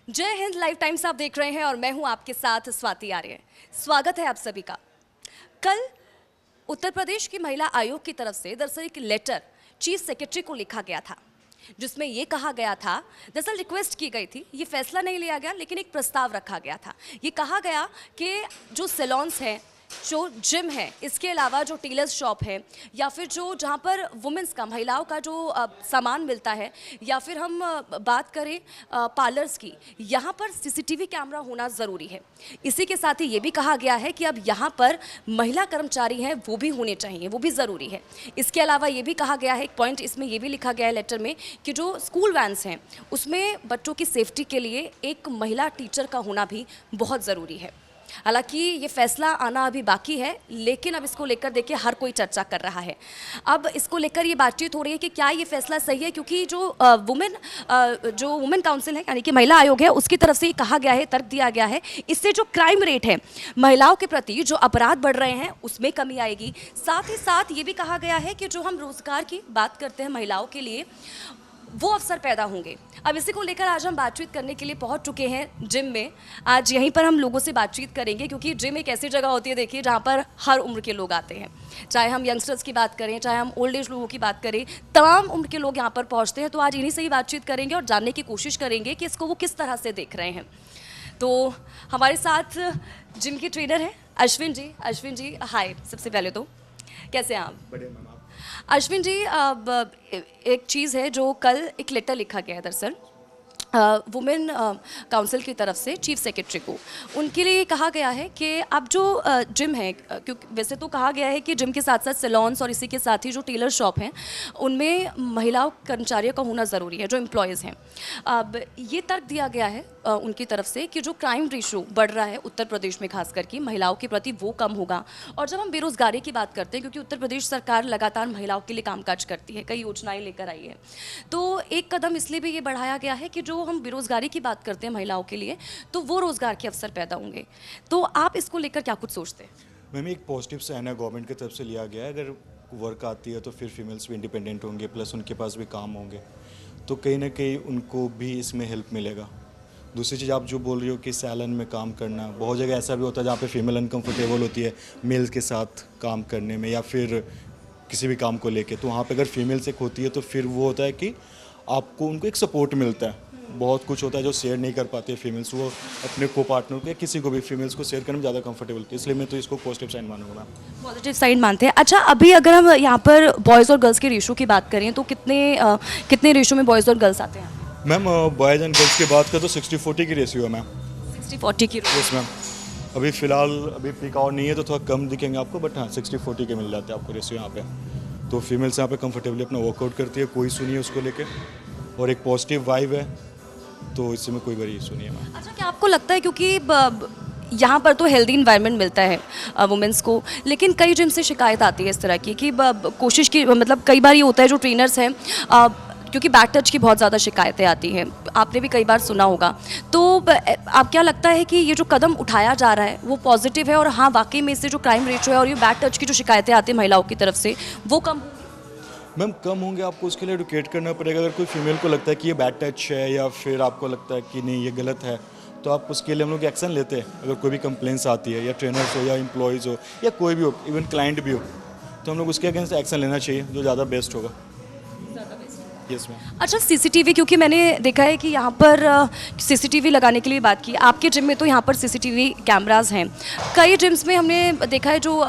जय Hind live times आप देख रहे हैं और मैं हूं आपके साथ स्वाति आर्य। स्वागत है आप सभी का। कल उत्तर प्रदेश की महिला आयोग की तरफ से दरअसल एक लेटर चीफ सेक्रेटरी को लिखा गया था, जिसमें ये कहा गया था, दरअसल रिक्वेस्ट की गई थी, ये फैसला नहीं लिया गया लेकिन एक प्रस्ताव रखा गया था। ये कहा गया कि जो सैलून्स हैं, जो जिम है, इसके अलावा जो टेलर्स शॉप है या फिर जो जहाँ पर वुमेंस का, महिलाओं का जो सामान मिलता है, या फिर हम बात करें पार्लर्स की, यहाँ पर सीसीटीवी कैमरा होना ज़रूरी है। इसी के साथ ही ये भी कहा गया है कि अब यहाँ पर महिला कर्मचारी हैं वो भी होने चाहिए, वो भी ज़रूरी है। इसके अलावा ये भी कहा गया है, एक पॉइंट इसमें ये भी लिखा गया है लेटर में, कि जो स्कूल वैन्स हैं उसमें बच्चों की सेफ्टी के लिए एक महिला टीचर का होना भी बहुत ज़रूरी है। हालांकि ये फैसला आना अभी बाकी है, लेकिन अब इसको लेकर देखिए हर कोई चर्चा कर रहा है। अब इसको लेकर ये बातचीत हो रही है कि क्या ये फैसला सही है, क्योंकि जो वुमेन काउंसिल है, यानी कि महिला आयोग है, उसकी तरफ से ये कहा गया है, तर्क दिया गया है, इससे जो क्राइम रेट है, महिलाओं के प्रति जो अपराध बढ़ रहे हैं उसमें कमी आएगी। साथ ही साथ ये भी कहा गया है कि जो हम रोजगार की बात करते हैं महिलाओं के लिए, वो अवसर पैदा होंगे। अब इसी को लेकर आज हम बातचीत करने के लिए पहुंच चुके हैं जिम में। आज यहीं पर हम लोगों से बातचीत करेंगे, क्योंकि जिम एक ऐसी जगह होती है, देखिए, जहां पर हर उम्र के लोग आते हैं। चाहे हम यंगस्टर्स की बात करें, चाहे हम ओल्ड एज लोगों की बात करें, तमाम उम्र के लोग यहाँ पर पहुँचते हैं। तो आज इन्हीं से ही बातचीत करेंगे और जानने की कोशिश करेंगे कि इसको वो किस तरह से देख रहे हैं। तो हमारे साथ जिम के ट्रेनर हैं अश्विन जी। अश्विन जी, हाय। सबसे पहले तो कैसे हैं आप? बढ़िया मैम। आप? अश्विन जी, अब एक चीज़ है, जो कल एक लेटर लिखा गया है दरअसल वुमेन काउंसिल की तरफ से चीफ सेक्रेटरी को। उनके लिए कहा गया है कि अब जो जिम है, क्योंकि वैसे तो कहा गया है कि जिम के साथ साथ सैलून्स और इसी के साथ ही जो टेलर शॉप हैं उनमें महिलाओं कर्मचारियों का होना ज़रूरी है, जो एम्प्लॉयज़ हैं। अब ये तर्क दिया गया है उनकी तरफ से कि जो क्राइम रेशो बढ़ रहा है उत्तर प्रदेश में खास करके महिलाओं के प्रति, वो कम होगा। और जब हम बेरोज़गारी की बात करते हैं, क्योंकि उत्तर प्रदेश सरकार लगातार महिलाओं के लिए कामकाज करती है, कई योजनाएं लेकर आई है, तो एक कदम इसलिए भी ये बढ़ाया गया है कि जो हम बेरोज़गारी की बात करते हैं महिलाओं के लिए, तो वो रोज़गार के अवसर पैदा होंगे। तो आप इसको लेकर क्या कुछ सोचते हैं? मैम, एक पॉजिटिव साइन है, गवर्नमेंट की तरफ से लिया गया है। अगर वर्क आती है तो फिर फीमेल्स भी इंडिपेंडेंट होंगे, प्लस उनके पास भी काम होंगे, तो कहीं ना कहीं उनको भी इसमें हेल्प मिलेगा। दूसरी चीज़, आप जो बोल रही हो कि सैलून में काम करना, बहुत जगह ऐसा भी होता है जहाँ पे फीमेल अनकंफर्टेबल होती है मेल्स के साथ काम करने में, या फिर किसी भी काम को लेके, तो वहाँ पे अगर फीमेल्स एक होती है तो फिर वो होता है कि आपको उनको एक सपोर्ट मिलता है। बहुत कुछ होता है जो शेयर नहीं कर पाते फीमेल्स, वो अपने को पार्टनर को या किसी को भी फीमेल्स को शेयर करने में ज़्यादा कंफर्टेबल होती है। इसलिए मैं तो इसको पॉजिटिव साइन मानूंगा मैम। पॉजिटिव साइन मानते हैं। अच्छा, अभी अगर हम यहाँ पर बॉयज़ और गर्ल्स के रेशो की बात करें तो कितने रेशो में बॉयज़ और गर्ल्स आते हैं? मैम, बॉयज़ एंड गर्ल्स की बात करें तो 60-40 की रेशियो है मैम। 60-40 की? Yes ma'am. अभी फ़िलहाल पीक आउट नहीं है तो थोड़ा कम दिखेंगे आपको, बट हाँ 60-40 के मिल जाते हैं आपको रेशियो यहाँ पे। तो फीमेल्स यहाँ पे कंफर्टेबली अपना वर्कआउट करती है, कोई इशू नहीं है उसको लेके, और एक पॉजिटिव वाइब है, तो इसमें कोई बड़ी इशू नहीं है मैम। अच्छा, क्या आपको लगता है, क्योंकि यहाँ पर तो हेल्दी इन्वायरमेंट मिलता है वुमेंस को, लेकिन कई जिम से शिकायत आती है इस तरह की कि कोशिश की, मतलब कई बार ये होता है जो ट्रेनर्स हैं, क्योंकि बैक टच की बहुत ज़्यादा शिकायतें आती हैं, आपने भी कई बार सुना होगा। तो आप क्या लगता है कि ये जो कदम उठाया जा रहा है वो पॉजिटिव है, और हाँ वाकई में इससे जो क्राइम रेशो है और ये बैक टच की जो शिकायतें आती हैं महिलाओं की तरफ से, वो कम? मैम, कम होंगे। आपको उसके लिए एडुकेट करना पड़ेगा। अगर कोई फीमेल को लगता है कि ये बैड टच है, या फिर आपको लगता है कि नहीं ये गलत है, तो आप उसके लिए हम लोग एक्शन लेते हैं। अगर कोई भी कंप्लेंट्स आती है, या ट्रेनर्स हो या एम्प्लॉयज़ हो या कोई भी हो, इवन क्लाइंट भी हो, तो हम लोग उसके अगेंस्ट एक्शन लेना चाहिए, जो ज़्यादा बेस्ट होगा। Yes ma'am. अच्छा, सीसीटीवी, क्योंकि मैंने देखा है कि यहाँ पर सीसीटीवी लगाने के लिए बात की, आपके जिम में तो यहाँ पर सीसीटीवी कैमरास हैं। कई जिम्स में हमने देखा है जो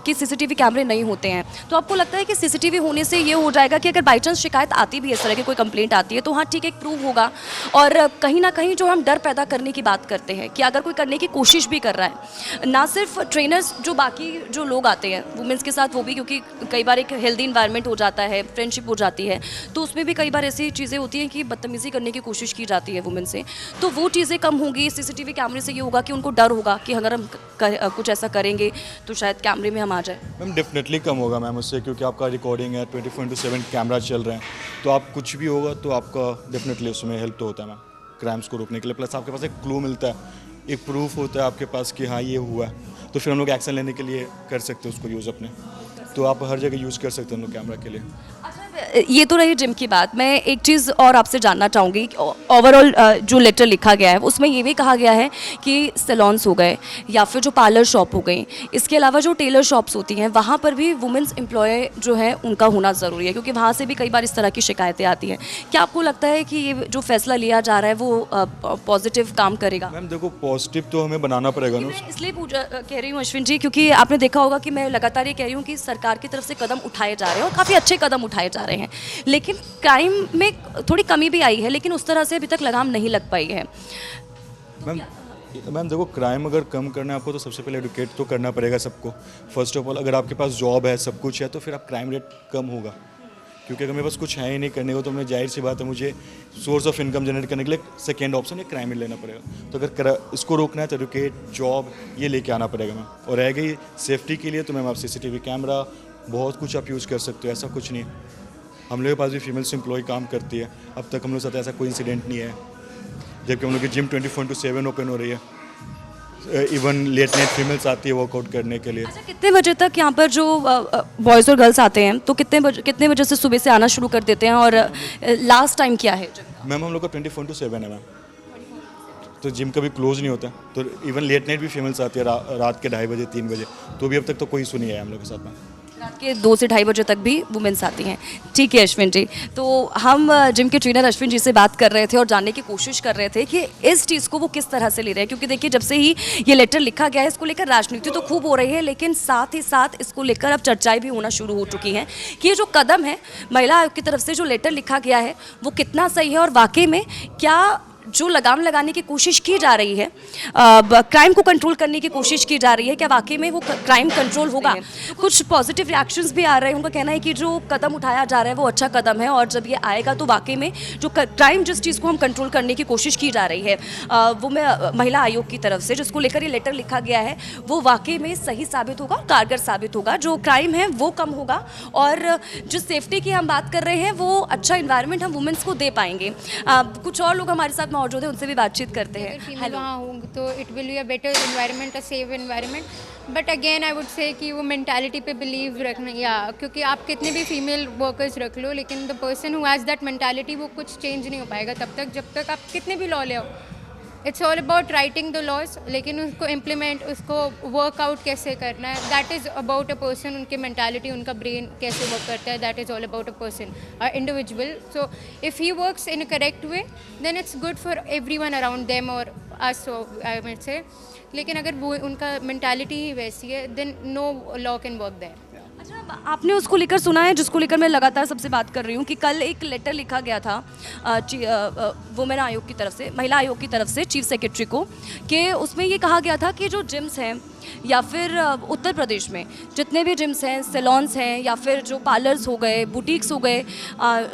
कि सीसीटीवी कैमरे नहीं होते हैं। तो आपको लगता है कि सीसीटीवी होने से ये हो जाएगा कि अगर बाई चांस शिकायत आती भी है, इस तरह की कोई कंप्लेंट आती है, तो हाँ ठीक है, एक प्रूव होगा। और कहीं ना कहीं जो हम डर पैदा करने की बात करते हैं कि अगर कोई करने की कोशिश भी कर रहा है, ना सिर्फ ट्रेनर्स, जो बाकी जो लोग आते हैं वुमेंस के साथ, वो भी, क्योंकि कई बार एक हेल्दी इन्वायरमेंट हो जाता है, फ्रेंडशिप हो जाती है, तो उसमें भी कई बार ऐसी चीज़ें होती हैं कि बदतमीज़ी करने की कोशिश की जाती है वुमेन से, तो वो चीज़ें कम होंगी। सीसीटीवी कैमरे से ये होगा कि उनको डर होगा कि अगर हम कुछ ऐसा करेंगे तो शायद कैमरे में हम आ जाए। मैम, डेफिनेटली कम होगा मैम उससे, क्योंकि आपका रिकॉर्डिंग है, 24/7 कैमरा चल रहे हैं, तो आप कुछ भी होगा तो आपका डेफिनेटली उसमें हेल्प तो होता है मैम, क्राइम्स को रोकने के लिए। प्लस आपके पास एक क्लू मिलता है, एक प्रूफ होता है आपके पास कि हाँ ये हुआ है, तो फिर हम लोग एक्शन लेने के लिए कर सकते हैं उसको यूज़ अपने। तो आप हर जगह यूज़ कर सकते हैं हम लोग कैमरा के लिए। अच्छा, ये तो रही जिम की बात। मैं एक चीज़ और आपसे जानना चाहूँगी, ओवरऑल जो लेटर लिखा गया है उसमें ये भी कहा गया है कि सैलॉन्स हो गए या फिर जो पार्लर शॉप हो गई, इसके अलावा जो टेलर शॉप्स होती हैं वहाँ पर भी वुमेंस एम्प्लॉय जो है उनका होना ज़रूरी है, क्योंकि वहाँ से भी कई बार इस तरह की शिकायतें आती हैं। क्या आपको लगता है कि ये जो फैसला लिया जा रहा है वो पॉजिटिव काम करेगा? मैम देखो, पॉजिटिव तो हमें बनाना पड़ेगा ना। मैं इसलिए कह रही हूँ अश्विन जी, क्योंकि आपने देखा होगा कि मैं लगातार ये कह रही हूँ कि सरकार की तरफ से कदम उठाए जा रहे हैं और काफ़ी अच्छे कदम उठाए जा रहे हैं, लेकिन क्राइम में थोड़ी कमी भी आई है, लेकिन उस तरह से अभी तक लगाम नहीं लग पाई है। मैम देखो, क्राइम अगर कम करना है आपको तो सबसे पहले एडुकेट तो करना पड़ेगा सबको। फर्स्ट ऑफ ऑल, अगर आपके पास जॉब है, सब कुछ है, तो फिर आप क्राइम रेट कम होगा। क्योंकि अगर मेरे पास कुछ है ही नहीं करने को, तो मैं जाहिर सी बात है मुझे सोर्स ऑफ इनकम जनरेट करने के लिए सेकेंड ऑप्शन एक क्राइम लेना पड़ेगा। तो अगर इसको रोकना है तो एडुकेट, जॉब, ये लेके आना पड़ेगा मैम। और रह गई सेफ्टी के लिए, तो मैम आप CCTV कैमरा बहुत कुछ आप यूज़ कर सकते हो, ऐसा कुछ नहीं है। हम लोग के पास भी फीमेल्स एम्प्लॉय काम करती है, अब तक हम लोग के साथ ऐसा कोई इंसिडेंट नहीं है। जबकि हम लोग की जिम 24/7 ओपन हो रही है। इवन लेट नाइट फीमेल्स आती है वर्कआउट करने के लिए। अच्छा, कितने बजे तक यहाँ पर जो बॉयज़ और गर्ल्स आते हैं तो कितने बजे से सुबह से आना शुरू कर देते हैं, और लास्ट टाइम क्या है? मैम हम लोग का 24/7 है मैम, तो जिम कभी क्लोज नहीं होता। तो इवन लेट नाइट भी फीमेल्स आती है रात के 2:30 बजे 3 बजे, तो भी अब तक तो कोई इशू नहीं है हम लोग के साथ में। रात के 2 से 2:30 बजे तक भी वुमेन्स आती हैं। ठीक है अश्विन जी, तो हम जिम के ट्रेनर अश्विन जी से बात कर रहे थे और जानने की कोशिश कर रहे थे कि इस चीज़ को वो किस तरह से ले रहे हैं, क्योंकि देखिए जब से ही ये लेटर लिखा गया है इसको लेकर राजनीति तो खूब हो रही है, लेकिन साथ ही साथ इसको लेकर अब चर्चाएं भी होना शुरू हो चुकी हैं कि ये जो कदम है महिला आयोग की तरफ से जो लेटर लिखा गया है वो कितना सही है, और वाकई में क्या जो लगाम लगाने की कोशिश की जा रही है, क्राइम को कंट्रोल करने की कोशिश की जा रही है, क्या वाकई में वो क्राइम कंट्रोल होगा? कुछ पॉजिटिव रिएक्शंस भी आ रहे हैं। उनका कहना है कि जो कदम उठाया जा रहा है वो अच्छा कदम है, और जब ये आएगा तो वाकई में जो क्राइम, जिस चीज़ को हम कंट्रोल करने की कोशिश की जा रही है वो महिला आयोग की तरफ से जिसको लेकर ये लेटर लिखा गया है वो वाकई में सही साबित होगा, कारगर साबित होगा। जो क्राइम है वो कम होगा, और जो सेफ्टी की हम बात कर रहे हैं वो अच्छा इन्वायरमेंट हम वुमेंस को दे पाएंगे। कुछ और लोग हमारे साथ मौजूद है, उनसे भी बातचीत करते हैं। हेलो, वहाँ होंगे तो it will be a better environment, a safe environment. But again I would say कि वो मेंटालिटी पे बिलीव रखना, या क्योंकि आप कितने भी फीमेल वर्कर्स रख लो, लेकिन the person who has that mentality वो कुछ चेंज नहीं हो पाएगा तब तक जब तक आप कितने भी लॉ ले आओ। It's all about writing the laws, लेकिन उसको इम्प्लीमेंट, उसको वर्कआउट कैसे करना है, that is about a person. उनकी मेंटालिटी, उनका ब्रेन कैसे वर्क करता है, that is all about a person, a individual. So if he works in a correct way then it's good for everyone around them और us, I mean से। लेकिन अगर वो उनका मेंटालिटी ही वैसी है then no law can work there. अच्छा, आपने उसको लेकर सुना है जिसको लेकर मैं लगातार सबसे बात कर रही हूँ कि कल एक लेटर लिखा गया था वुमेन आयोग की तरफ से, महिला आयोग की तरफ से चीफ सेक्रेटरी को, कि उसमें ये कहा गया था कि जो जिम्स हैं या फिर उत्तर प्रदेश में जितने भी जिम्स हैं, सैलॉन्स हैं, या फिर जो पार्लर्स हो गए, बुटीक्स हो गए,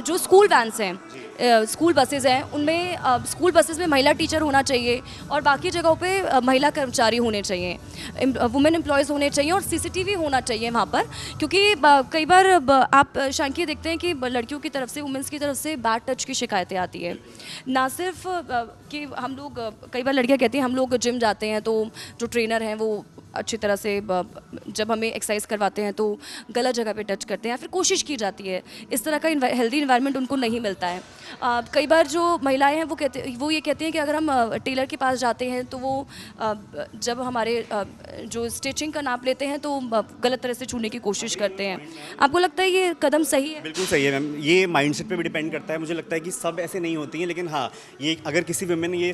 जो स्कूल वैन्स हैं, स्कूल बसेज़ हैं, उनमें स्कूल बसेज़ में महिला टीचर होना चाहिए, और बाकी जगहों पे महिला कर्मचारी होने चाहिए, वुमेन एम्प्लॉयज़ होने चाहिए, और CCTV होना चाहिए वहाँ पर। क्योंकि कई बार आप शांकी देखते हैं कि लड़कियों की तरफ से, वुमेंस की तरफ से बैड टच की शिकायतें आती है। ना सिर्फ कि हम लोग, कई बार लड़कियाँ कहती हैं हम लोग जिम जाते हैं तो जो ट्रेनर हैं वो अच्छी तरह से जब हमें एक्सरसाइज करवाते हैं तो गलत जगह पे टच करते हैं, या फिर कोशिश की जाती है, इस तरह का हेल्दी इन्वायरमेंट उनको नहीं मिलता है। कई बार जो महिलाएं हैं वो ये कहती हैं कि अगर हम टेलर के पास जाते हैं तो वो जब हमारे जो स्टिचिंग का नाप लेते हैं तो गलत तरह से छूने की कोशिश करते हैं। आपको लगता है ये कदम सही है? बिल्कुल सही है मैम, ये माइंडसेट पे भी डिपेंड करता है। मुझे लगता है कि सब ऐसे नहीं होती हैं, लेकिन हाँ, ये अगर किसी वुमेन ने ये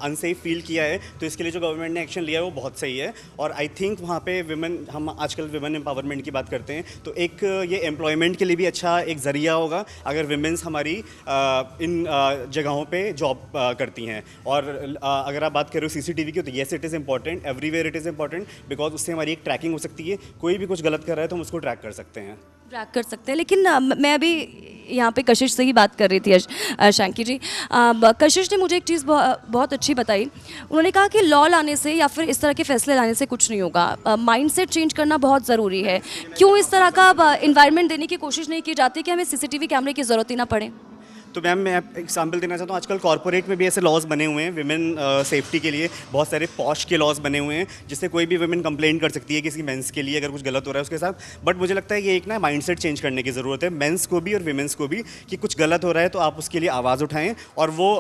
अनसेफ फील किया है तो इसके लिए जो गवर्नमेंट ने एक्शन लिया है वो बहुत सही है। और आई थिंक वहाँ पे विमेन, हम आजकल विमेन एम्पावरमेंट की बात करते हैं, तो एक ये एम्प्लॉयमेंट के लिए भी अच्छा एक ज़रिया होगा अगर विमेंस हमारी इन जगहों पे जॉब करती हैं। और अगर आप बात करो CCTV की, तो yes it is important, everywhere it is important, because उससे हमारी एक ट्रैकिंग हो सकती है। कोई भी कुछ गलत कर रहा है तो हम उसको ट्रैक कर सकते हैं, ट्रैक कर सकते हैं। लेकिन मैं अभी यहाँ पे कशिश से ही बात कर रही थी, शांकी जी। कशिश ने मुझे एक चीज़ बहुत अच्छी बताई। उन्होंने कहा कि लॉ लाने से या फिर इस तरह के फैसले लाने से कुछ नहीं होगा, माइंडसेट चेंज करना बहुत ज़रूरी है। क्यों इस तरह का इन्वायरमेंट देने की कोशिश नहीं की जाती कि हमें CCTV कैमरे की ज़रूरत ही ना पड़े? तो मैम मैं एग्जांपल देना चाहता हूँ, आजकल कॉर्पोरेट में भी ऐसे लॉज बने हुए हैं विमेन सेफ्टी के लिए, बहुत सारे पॉश के लॉज बने हुए हैं जिससे कोई भी वुमेन कंप्लेंट कर सकती है किसी मेंस के लिए अगर कुछ गलत हो रहा है उसके साथ। बट मुझे लगता है ये एक ना माइंडसेट चेंज करने की ज़रूरत है मेंस को भी और विमेंस को भी, कि कुछ गलत हो रहा है तो आप उसके लिए आवाज़ उठाएं और वो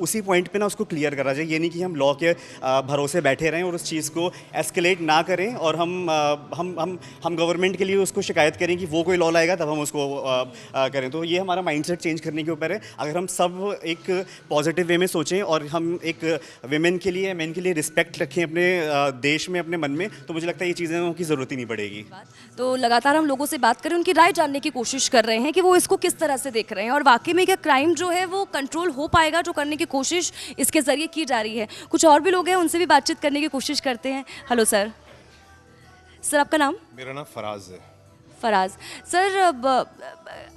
उसी पॉइंट पे ना उसको क्लियर करा जाए। ये नहीं कि हम लॉ के भरोसे बैठे रहें और उस चीज़ को एस्केलेट ना करें और हम गवर्नमेंट के लिए उसको शिकायत करें कि वो कोई लॉ लाएगा तब हम उसको करें। तो ये हमारा माइंडसेट चेंज करने के ऊपर है। अगर हम सब एक पॉजिटिव वे में सोचें और हम एक विमेन के लिए, मेन के लिए रिस्पेक्ट रखें अपने देश में, अपने मन में, तो मुझे लगता है ये चीज़ों की ज़रूरत ही नहीं पड़ेगी। तो लगातार हम लोगों से बात करें, उनकी राय जानने की कोशिश कर रहे हैं कि वो इसको किस तरह से देख रहे हैं और वाकई में क्या क्राइम जो है वो कंट्रोल हो पाएगा, जो करने की कोशिश इसके ज़रिए की जा रही है। कुछ और भी लोग हैं, उनसे भी बातचीत करने की कोशिश करते हैं। हेलो सर, आपका नाम? मेरा नाम फराज है। फराज सर,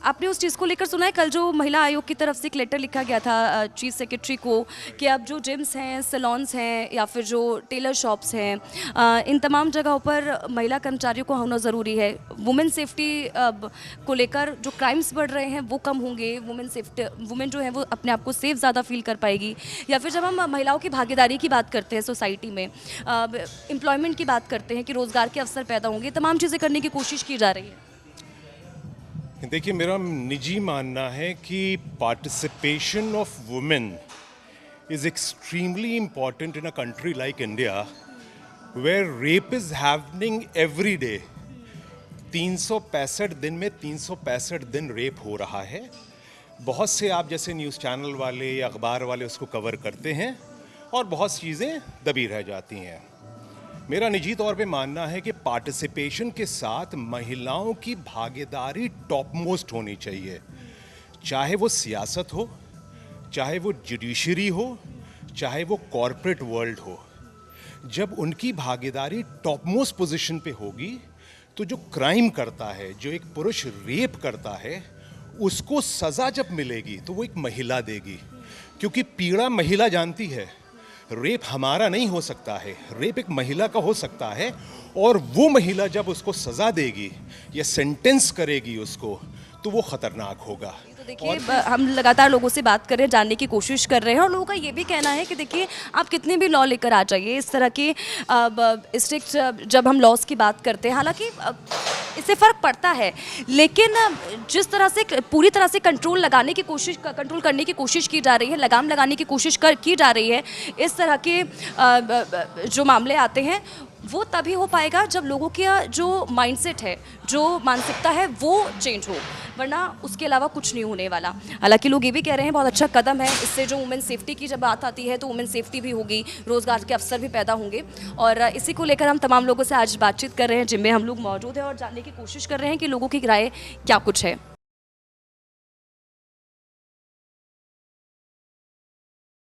आपने उस चीज़ को लेकर सुना है, कल जो महिला आयोग की तरफ से एक लेटर लिखा गया था चीफ सेक्रेटरी को कि अब जो जिम्स हैं, सैलॉन्स हैं या फिर जो टेलर शॉप्स हैं, इन तमाम जगहों पर महिला कर्मचारियों को होना ज़रूरी है। वुमेन सेफ्टी को लेकर जो क्राइम्स बढ़ रहे हैं वो कम होंगे, वुमेन जो है वो अपने आप को सेफ ज़्यादा फील कर पाएगी। या फिर जब हम महिलाओं की भागीदारी की बात करते हैं सोसाइटी में, एम्प्लॉयमेंट की बात करते हैं कि रोज़गार के अवसर पैदा होंगे, तमाम चीज़ें करने की कोशिश की जा रही है। देखिए, मेरा निजी मानना है कि participation of women is extremely important in a country like India where rape is happening every day. 365 दिन में 365 दिन रेप हो रहा है। बहुत से आप जैसे न्यूज़ चैनल वाले या अखबार वाले उसको कवर करते हैं और बहुत सी चीज़ें दबी रह जाती हैं। मेरा निजी तौर पे मानना है कि पार्टिसिपेशन के साथ महिलाओं की भागीदारी टॉप मोस्ट होनी चाहिए, चाहे वो सियासत हो, चाहे वो जुडिशरी हो, चाहे वो कॉरपोरेट वर्ल्ड हो। जब उनकी भागीदारी टॉप मोस्ट पोजीशन पे होगी तो जो क्राइम करता है, जो एक पुरुष रेप करता है, उसको सज़ा जब मिलेगी तो वो एक महिला देगी, क्योंकि पीड़ा महिला जानती है। रेप हमारा नहीं हो सकता है, रेप एक महिला का हो सकता है, और वो महिला जब उसको सज़ा देगी या सेंटेंस करेगी उसको, तो वो ख़तरनाक होगा। तो देखिए, हम लगातार लोगों से बात कर रहे हैं, जानने की कोशिश कर रहे हैं, और लोगों का ये भी कहना है कि देखिए, आप कितने भी लॉ लेकर आ जाइए, इस तरह के स्ट्रिक्ट जब हम लॉज की बात करते हैं, हालांकि इससे फ़र्क पड़ता है, लेकिन जिस तरह से पूरी तरह से कंट्रोल करने की कोशिश की जा रही है, लगाम लगाने की कोशिश की जा रही है, इस तरह के जो मामले आते हैं, वो तभी हो पाएगा जब लोगों का जो माइंडसेट है, जो मानसिकता है, वो चेंज हो, वरना उसके अलावा कुछ नहीं होने वाला। हालांकि लोग ये भी कह रहे हैं बहुत अच्छा कदम है, इससे जो वुमेन सेफ्टी की जब बात आती है तो वुमेन सेफ्टी भी होगी, रोज़गार के अवसर भी पैदा होंगे, और इसी को लेकर हम तमाम लोगों से आज बातचीत कर रहे हैं, जिनमें हम लोग मौजूद हैं और जानने की कोशिश कर रहे हैं कि लोगों की राय क्या कुछ है।